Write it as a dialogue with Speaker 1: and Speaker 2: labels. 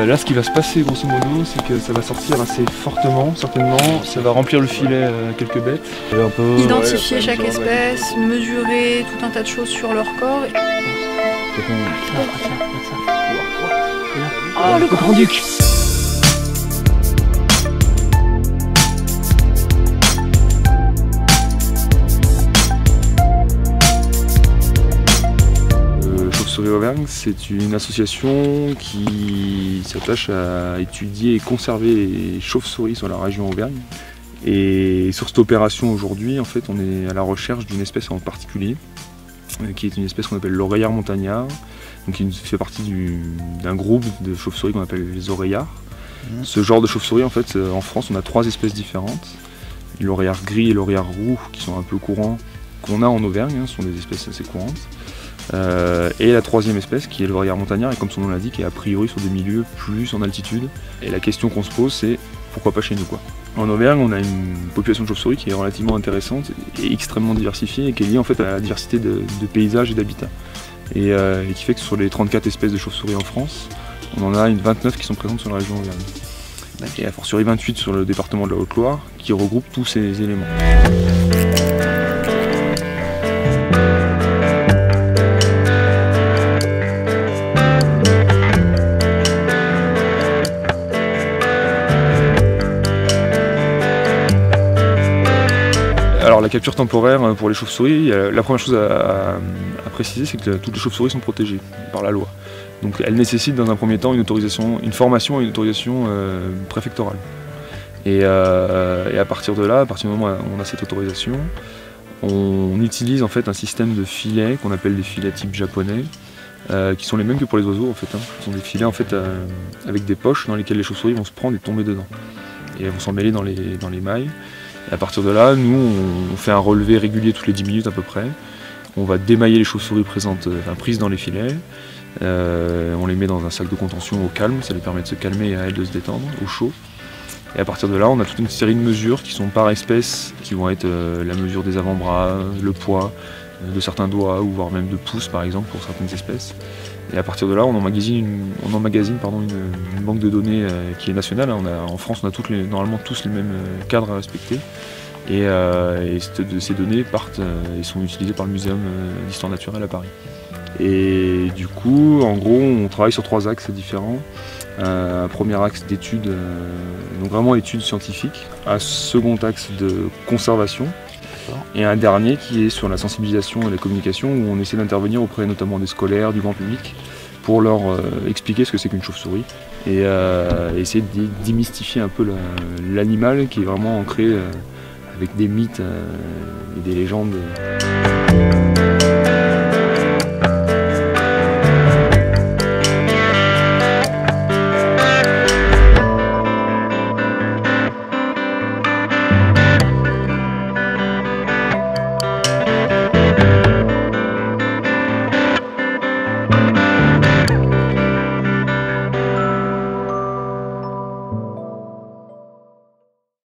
Speaker 1: Là, ce qui va se passer grosso modo, c'est que ça va sortir assez fortement, certainement. Ça va remplir le filet quelques bêtes.
Speaker 2: Un peu,
Speaker 3: Identifier chaque espèce, mesurer tout un tas de choses sur leur corps.
Speaker 1: Ah, le grand-duc! Chauve-souris Auvergne, c'est une association qui s'attache à étudier et conserver les chauves-souris sur la région Auvergne. Et sur cette opération aujourd'hui, en fait, on est à la recherche d'une espèce en particulier, qui est une espèce qu'on appelle l'oreillard montagnard, donc qui fait partie d'un groupe de chauves-souris qu'on appelle les oreillards. Ce genre de chauve-souris, en fait, en France, on a 3 espèces différentes. L'oreillard gris et l'oreillard roux, qui sont un peu courants, qu'on a en Auvergne, ce sont des espèces assez courantes. Et la 3e espèce qui est le l'oreillard montagnard, et comme son nom l'indique, est a priori sur des milieux plus en altitude. Et la question qu'on se pose, c'est pourquoi pas chez nous, quoi. En Auvergne, on a une population de chauves-souris qui est relativement intéressante et extrêmement diversifiée, et qui est liée en fait à la diversité de paysages et d'habitats. Et qui fait que sur les 34 espèces de chauves-souris en France, on en a une 29 qui sont présentes sur la région Auvergne. Et a fortiori 28 sur le département de la Haute-Loire, qui regroupe tous ces éléments. Alors la capture temporaire pour les chauves-souris, la première chose à préciser, c'est que toutes les chauves-souris sont protégées par la loi. Donc elles nécessitent dans un premier temps une formation et une autorisation préfectorale. Et à partir de là, à partir du moment où on a cette autorisation, on utilise en fait un système de filets qu'on appelle des filets type japonais, qui sont les mêmes que pour les oiseaux en fait. Ce sont des filets en fait avec des poches dans lesquelles les chauves-souris vont se prendre et tomber dedans. Et elles vont s'en mêler dans les mailles. Et à partir de là, nous, on fait un relevé régulier toutes les 10 minutes à peu près. On va démailler les chauves-souris prises dans les filets. On les met dans un sac de contention au calme, ça les permet de se calmer et à elles de se détendre, au chaud. Et à partir de là, on a toute une série de mesures qui sont par espèce, qui vont être la mesure des avant-bras, le poids de certains doigts, ou voire même de pouces par exemple pour certaines espèces. Et à partir de là, on emmagasine une banque de données qui est nationale. En France, on a normalement tous les mêmes cadres à respecter. Et ces données partent et sont utilisées par le Muséum d'Histoire Naturelle à Paris. Et du coup, en gros, on travaille sur 3 axes différents. Un premier axe d'études, donc vraiment études scientifiques. Un second axe de conservation. Et un dernier qui est sur la sensibilisation et la communication, où on essaie d'intervenir auprès notamment des scolaires, du grand public, pour leur expliquer ce que c'est qu'une chauve-souris et essayer de démystifier un peu l'animal qui est vraiment ancré avec des mythes et des légendes.